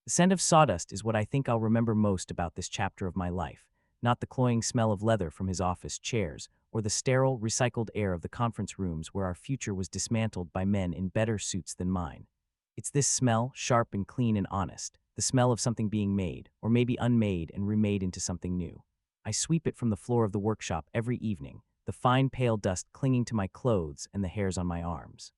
The scent of sawdust is what I think I'll remember most about this chapter of my life, not the cloying smell of leather from his office chairs, or the sterile, recycled air of the conference rooms where our future was dismantled by men in better suits than mine. It's this smell, sharp and clean and honest, the smell of something being made, or maybe unmade and remade into something new. I sweep it from the floor of the workshop every evening, the fine pale dust clinging to my clothes and the hairs on my arms.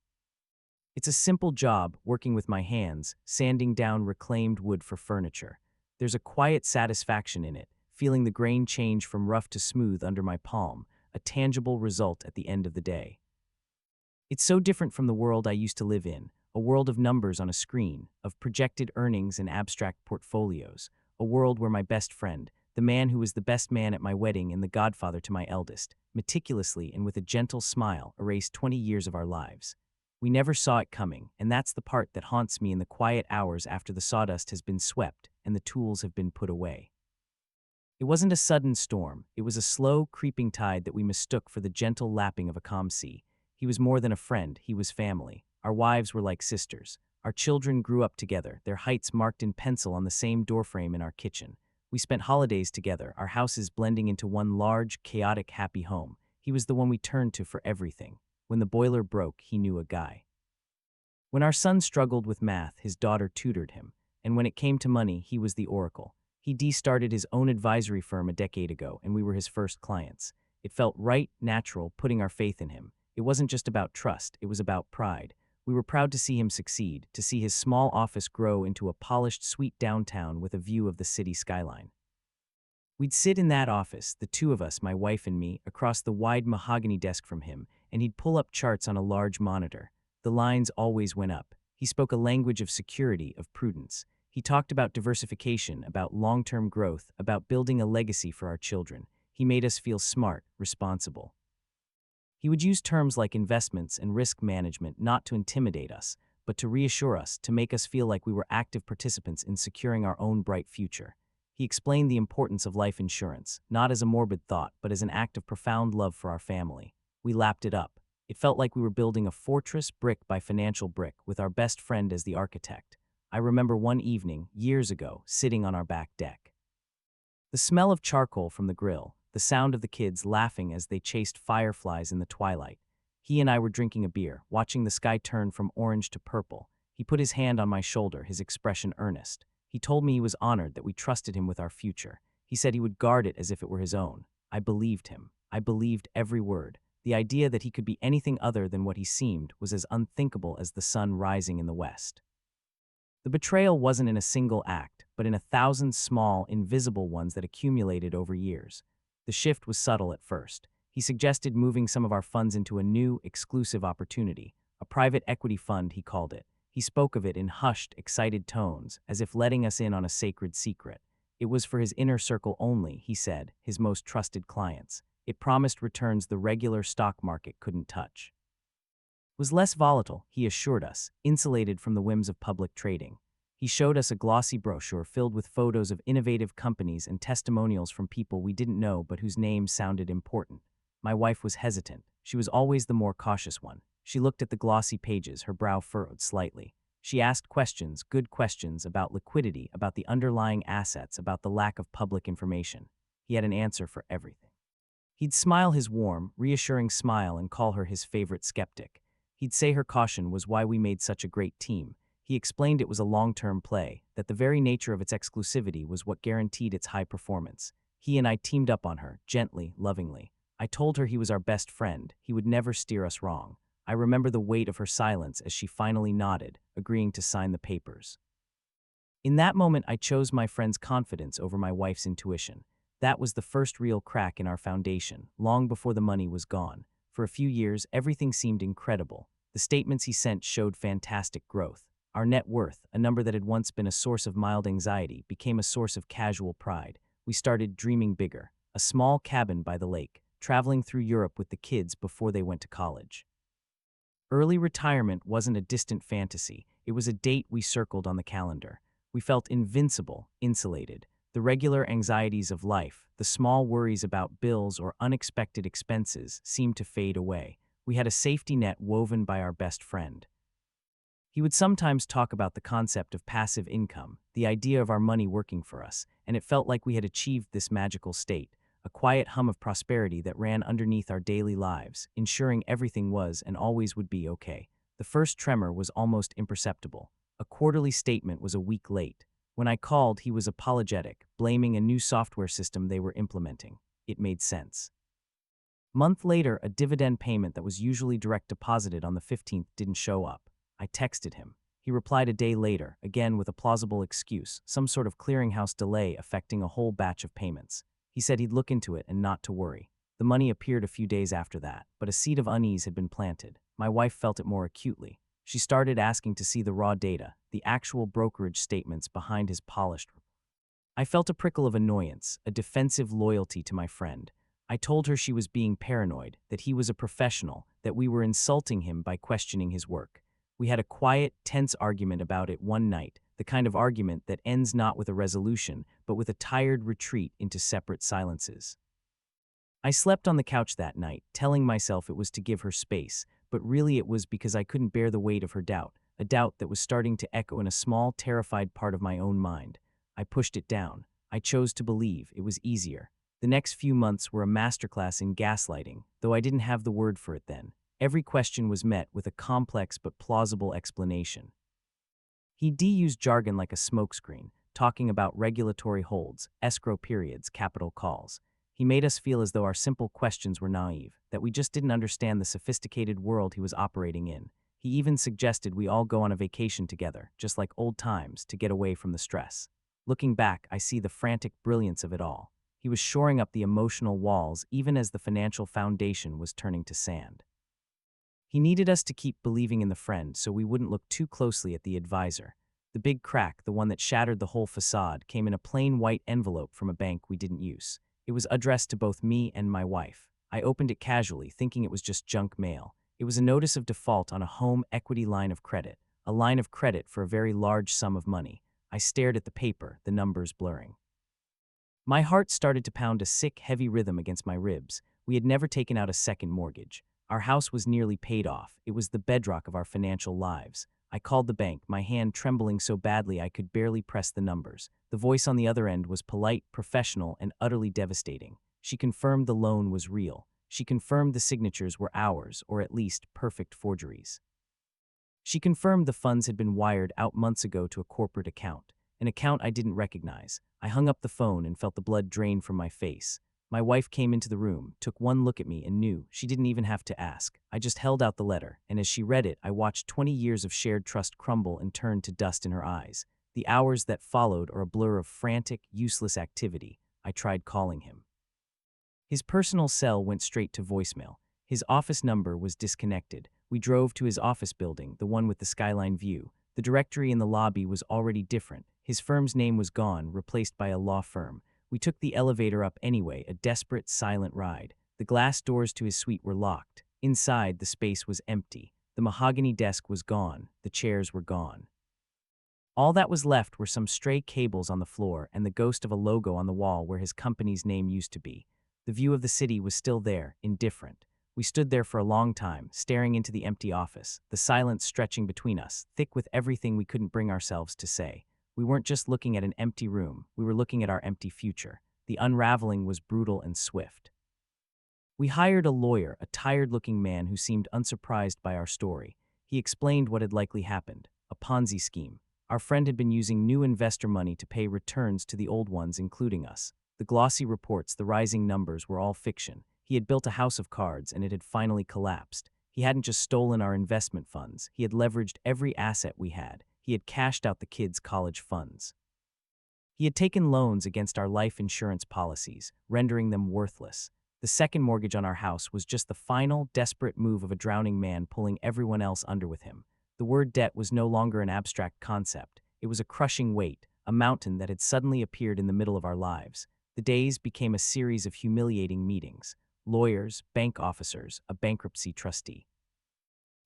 It's a simple job, working with my hands, sanding down reclaimed wood for furniture. There's a quiet satisfaction in it, feeling the grain change from rough to smooth under my palm, a tangible result at the end of the day. It's so different from the world I used to live in, a world of numbers on a screen, of projected earnings and abstract portfolios, a world where my best friend, the man who was the best man at my wedding and the godfather to my eldest, meticulously and with a gentle smile erased 20 years of our lives. We never saw it coming, and that's the part that haunts me in the quiet hours after the sawdust has been swept and the tools have been put away. It wasn't a sudden storm, it was a slow, creeping tide that we mistook for the gentle lapping of a calm sea. He was more than a friend, he was family. Our wives were like sisters. Our children grew up together, their heights marked in pencil on the same doorframe in our kitchen. We spent holidays together, our houses blending into one large, chaotic, happy home. He was the one we turned to for everything. When the boiler broke, he knew a guy. When our son struggled with math, his daughter tutored him. And when it came to money, he was the oracle. He de-started his own advisory firm a decade ago, and we were his first clients. It felt right, natural, putting our faith in him. It wasn't just about trust, it was about pride. We were proud to see him succeed, to see his small office grow into a polished suite downtown with a view of the city skyline. We'd sit in that office, the two of us, my wife and me, across the wide mahogany desk from him, and he'd pull up charts on a large monitor. The lines always went up. He spoke a language of security, of prudence. He talked about diversification, about long-term growth, about building a legacy for our children. He made us feel smart, responsible. He would use terms like investments and risk management not to intimidate us, but to reassure us, to make us feel like we were active participants in securing our own bright future. He explained the importance of life insurance, not as a morbid thought, but as an act of profound love for our family. We lapped it up. It felt like we were building a fortress brick by financial brick, with our best friend as the architect. I remember one evening, years ago, sitting on our back deck. The smell of charcoal from the grill, the sound of the kids laughing as they chased fireflies in the twilight. He and I were drinking a beer, watching the sky turn from orange to purple. He put his hand on my shoulder, his expression earnest. He told me he was honored that we trusted him with our future. He said he would guard it as if it were his own. I believed him. I believed every word. The idea that he could be anything other than what he seemed was as unthinkable as the sun rising in the west. The betrayal wasn't in a single act, but in 1,000 small, invisible ones that accumulated over years. The shift was subtle at first. He suggested moving some of our funds into a new, exclusive opportunity, a private equity fund, he called it. He spoke of it in hushed, excited tones, as if letting us in on a sacred secret. It was for his inner circle only, he said, his most trusted clients. It promised returns the regular stock market couldn't touch. It was less volatile, he assured us, insulated from the whims of public trading. He showed us a glossy brochure filled with photos of innovative companies and testimonials from people we didn't know but whose names sounded important. My wife was hesitant. She was always the more cautious one. She looked at the glossy pages, her brow furrowed slightly. She asked questions, good questions, about liquidity, about the underlying assets, about the lack of public information. He had an answer for everything. He'd smile his warm, reassuring smile and call her his favorite skeptic. He'd say her caution was why we made such a great team. He explained it was a long-term play, that the very nature of its exclusivity was what guaranteed its high performance. He and I teamed up on her, gently, lovingly. I told her he was our best friend, he would never steer us wrong. I remember the weight of her silence as she finally nodded, agreeing to sign the papers. In that moment, I chose my friend's confidence over my wife's intuition. That was the first real crack in our foundation, long before the money was gone. For a few years, everything seemed incredible. The statements he sent showed fantastic growth. Our net worth, a number that had once been a source of mild anxiety, became a source of casual pride. We started dreaming bigger, a small cabin by the lake, traveling through Europe with the kids before they went to college. Early retirement wasn't a distant fantasy, it was a date we circled on the calendar. We felt invincible, insulated. The regular anxieties of life, the small worries about bills or unexpected expenses, seemed to fade away. We had a safety net woven by our best friend. He would sometimes talk about the concept of passive income, the idea of our money working for us, and it felt like we had achieved this magical state, a quiet hum of prosperity that ran underneath our daily lives, ensuring everything was and always would be okay. The first tremor was almost imperceptible. A quarterly statement was a week late. When I called, he was apologetic, blaming a new software system they were implementing. It made sense. Month later, a dividend payment that was usually direct deposited on the 15th didn't show up. I texted him. He replied a day later, again with a plausible excuse, some sort of clearinghouse delay affecting a whole batch of payments. He said he'd look into it and not to worry. The money appeared a few days after that, but a seed of unease had been planted. My wife felt it more acutely. She started asking to see the raw data, the actual brokerage statements behind his polished. I felt a prickle of annoyance, a defensive loyalty to my friend. I told her she was being paranoid, that he was a professional, that we were insulting him by questioning his work. We had a quiet, tense argument about it one night, the kind of argument that ends not with a resolution, but with a tired retreat into separate silences. I slept on the couch that night, telling myself it was to give her space, but really it was because I couldn't bear the weight of her doubt, a doubt that was starting to echo in a small, terrified part of my own mind. I pushed it down. I chose to believe. It was easier. The next few months were a masterclass in gaslighting, though I didn't have the word for it then. Every question was met with a complex but plausible explanation. He used jargon like a smokescreen, talking about regulatory holds, escrow periods, capital calls. He made us feel as though our simple questions were naive, that we just didn't understand the sophisticated world he was operating in. He even suggested we all go on a vacation together, just like old times, to get away from the stress. Looking back, I see the frantic brilliance of it all. He was shoring up the emotional walls even as the financial foundation was turning to sand. He needed us to keep believing in the friend so we wouldn't look too closely at the advisor. The big crack, the one that shattered the whole facade, came in a plain white envelope from a bank we didn't use. It was addressed to both me and my wife. I opened it casually, thinking it was just junk mail. It was a notice of default on a home equity line of credit, a line of credit for a very large sum of money. I stared at the paper, the numbers blurring. My heart started to pound a sick, heavy rhythm against my ribs. We had never taken out a second mortgage. Our house was nearly paid off. It was the bedrock of our financial lives. I called the bank, my hand trembling so badly I could barely press the numbers. The voice on the other end was polite, professional, and utterly devastating. She confirmed the loan was real. She confirmed the signatures were ours, or at least perfect forgeries. She confirmed the funds had been wired out months ago to a corporate account, an account I didn't recognize. I hung up the phone and felt the blood drain from my face. My wife came into the room, took one look at me, and knew. She didn't even have to ask. I just held out the letter, and as she read it, I watched 20 years of shared trust crumble and turn to dust in her eyes. The hours that followed are a blur of frantic, useless activity. I tried calling him. His personal cell went straight to voicemail. His office number was disconnected. We drove to his office building, the one with the skyline view. The directory in the lobby was already different. His firm's name was gone, replaced by a law firm. We took the elevator up anyway, a desperate, silent ride. The glass doors to his suite were locked. Inside, the space was empty. The mahogany desk was gone. The chairs were gone. All that was left were some stray cables on the floor and the ghost of a logo on the wall where his company's name used to be. The view of the city was still there, indifferent. We stood there for a long time, staring into the empty office, the silence stretching between us, thick with everything we couldn't bring ourselves to say. We weren't just looking at an empty room, we were looking at our empty future. The unraveling was brutal and swift. We hired a lawyer, a tired-looking man who seemed unsurprised by our story. He explained what had likely happened, a Ponzi scheme. Our friend had been using new investor money to pay returns to the old ones, including us. The glossy reports, the rising numbers were all fiction. He had built a house of cards and it had finally collapsed. He hadn't just stolen our investment funds, he had leveraged every asset we had. He had cashed out the kids' college funds. He had taken loans against our life insurance policies, rendering them worthless. The second mortgage on our house was just the final, desperate move of a drowning man pulling everyone else under with him. The word debt was no longer an abstract concept. It was a crushing weight, a mountain that had suddenly appeared in the middle of our lives. The days became a series of humiliating meetings. Lawyers, bank officers, a bankruptcy trustee.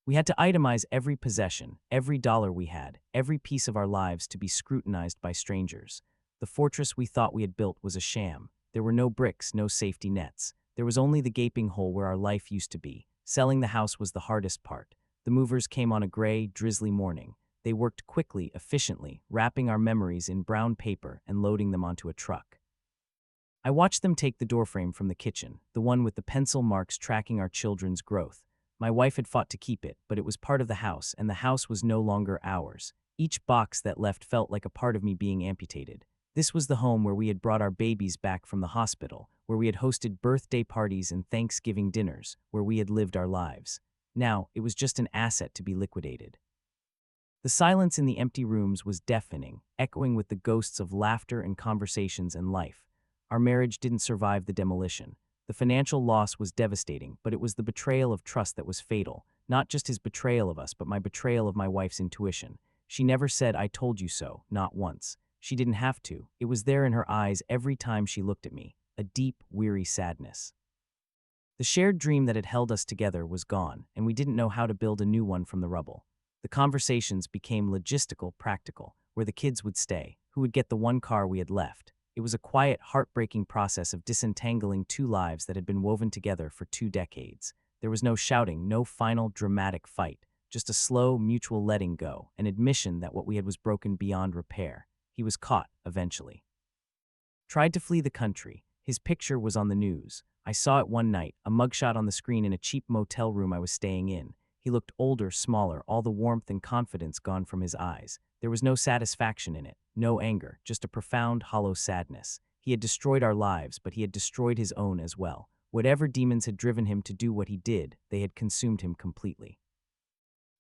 We had to itemize every possession, every dollar we had, every piece of our lives to be scrutinized by strangers. The fortress we thought we had built was a sham. There were no bricks, no safety nets. There was only the gaping hole where our life used to be. Selling the house was the hardest part. The movers came on a gray, drizzly morning. They worked quickly, efficiently, wrapping our memories in brown paper and loading them onto a truck. I watched them take the doorframe from the kitchen, the one with the pencil marks tracking our children's growth. My wife had fought to keep it, but it was part of the house, and the house was no longer ours. Each box that left felt like a part of me being amputated. This was the home where we had brought our babies back from the hospital, where we had hosted birthday parties and Thanksgiving dinners, where we had lived our lives. Now, it was just an asset to be liquidated. The silence in the empty rooms was deafening, echoing with the ghosts of laughter and conversations and life. Our marriage didn't survive the demolition. The financial loss was devastating, but it was the betrayal of trust that was fatal. Not just his betrayal of us, but my betrayal of my wife's intuition. She never said, "I told you so," not once. She didn't have to. It was there in her eyes every time she looked at me, a deep, weary sadness. The shared dream that had held us together was gone, and we didn't know how to build a new one from the rubble. The conversations became logistical, practical, where the kids would stay, who would get the one car we had left. It was a quiet, heartbreaking process of disentangling two lives that had been woven together for 2 decades. There was no shouting, no final dramatic fight, just a slow, mutual letting go, an admission that what we had was broken beyond repair. He was caught, eventually. Tried to flee the country. His picture was on the news. I saw it one night, a mugshot on the screen in a cheap motel room I was staying in. He looked older, smaller, all the warmth and confidence gone from his eyes. There was no satisfaction in it, no anger, just a profound, hollow sadness. He had destroyed our lives, but he had destroyed his own as well. Whatever demons had driven him to do what he did, they had consumed him completely.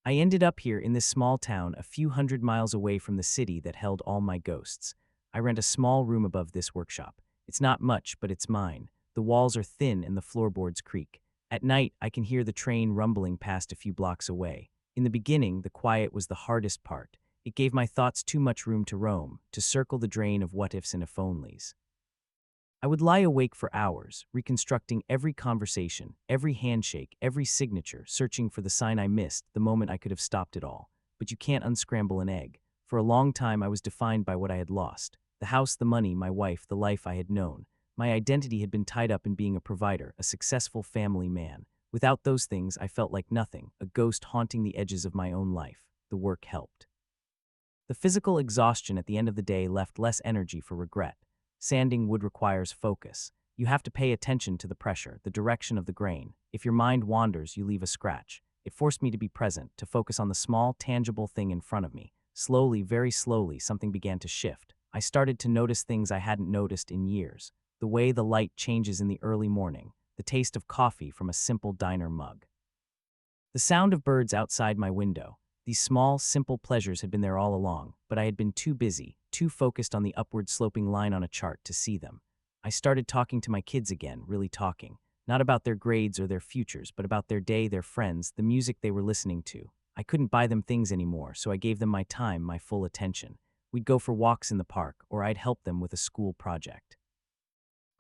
I ended up here in this small town a few hundred miles away from the city that held all my ghosts. I rent a small room above this workshop. It's not much, but it's mine. The walls are thin and the floorboards creak. At night, I can hear the train rumbling past a few blocks away. In the beginning, the quiet was the hardest part. It gave my thoughts too much room to roam, to circle the drain of what-ifs and if-onlys. I would lie awake for hours, reconstructing every conversation, every handshake, every signature, searching for the sign I missed the moment I could have stopped it all. But you can't unscramble an egg. For a long time, I was defined by what I had lost. The house, the money, my wife, the life I had known. My identity had been tied up in being a provider, a successful family man. Without those things, I felt like nothing, a ghost haunting the edges of my own life. The work helped. The physical exhaustion at the end of the day left less energy for regret. Sanding wood requires focus. You have to pay attention to the pressure, the direction of the grain. If your mind wanders, you leave a scratch. It forced me to be present, to focus on the small, tangible thing in front of me. Slowly, very slowly, something began to shift. I started to notice things I hadn't noticed in years. The way the light changes in the early morning, the taste of coffee from a simple diner mug. The sound of birds outside my window. These small, simple pleasures had been there all along, but I had been too busy, too focused on the upward sloping line on a chart to see them. I started talking to my kids again, really talking. Not about their grades or their futures, but about their day, their friends, the music they were listening to. I couldn't buy them things anymore, so I gave them my time, my full attention. We'd go for walks in the park, or I'd help them with a school project.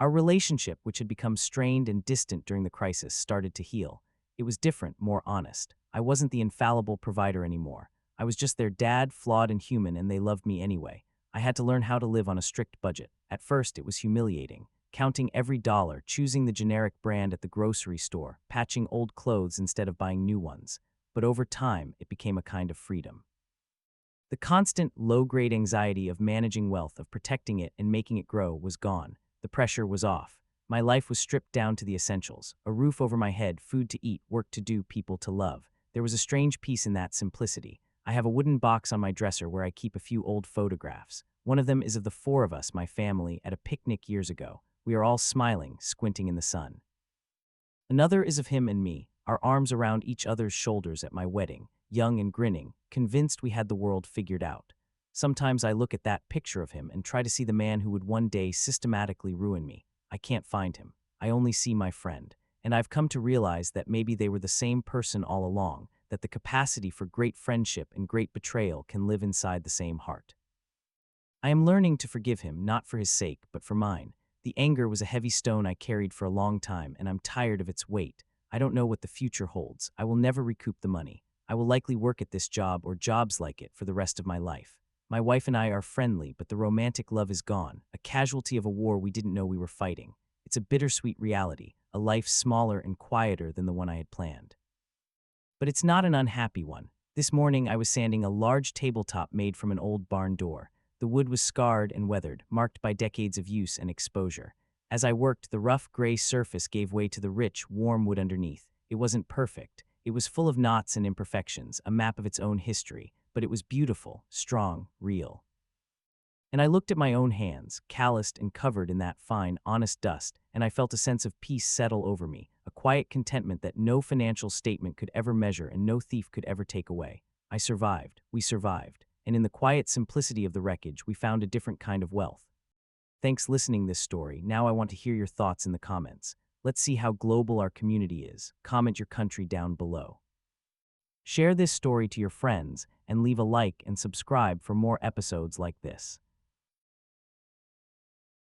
Our relationship, which had become strained and distant during the crisis, started to heal. It was different, more honest. I wasn't the infallible provider anymore. I was just their dad, flawed and human, and they loved me anyway. I had to learn how to live on a strict budget. At first, it was humiliating. Counting every dollar, choosing the generic brand at the grocery store, patching old clothes instead of buying new ones. But over time, it became a kind of freedom. The constant, low-grade anxiety of managing wealth, of protecting it and making it grow, was gone. The pressure was off. My life was stripped down to the essentials: a roof over my head, food to eat, work to do, people to love. There was a strange peace in that simplicity. I have a wooden box on my dresser where I keep a few old photographs. One of them is of the four of us, my family, at a picnic years ago. We are all smiling, squinting in the sun. Another is of him and me, our arms around each other's shoulders at my wedding, young and grinning, convinced we had the world figured out. Sometimes I look at that picture of him and try to see the man who would one day systematically ruin me. I can't find him. I only see my friend. And I've come to realize that maybe they were the same person all along, that the capacity for great friendship and great betrayal can live inside the same heart. I am learning to forgive him, not for his sake, but for mine. The anger was a heavy stone I carried for a long time, and I'm tired of its weight. I don't know what the future holds. I will never recoup the money. I will likely work at this job or jobs like it for the rest of my life. My wife and I are friendly, but the romantic love is gone, a casualty of a war we didn't know we were fighting. It's a bittersweet reality, a life smaller and quieter than the one I had planned. But it's not an unhappy one. This morning I was sanding a large tabletop made from an old barn door. The wood was scarred and weathered, marked by decades of use and exposure. As I worked, the rough gray surface gave way to the rich, warm wood underneath. It wasn't perfect. It was full of knots and imperfections, a map of its own history, but it was beautiful, strong, real. And I looked at my own hands, calloused and covered in that fine, honest dust, and I felt a sense of peace settle over me, a quiet contentment that no financial statement could ever measure and no thief could ever take away. I survived, we survived, and in the quiet simplicity of the wreckage, we found a different kind of wealth. Thanks listening this story. Now I want to hear your thoughts in the comments. Let's see how global our community is. Comment your country down below. Share this story to your friends and leave a like and subscribe for more episodes like this.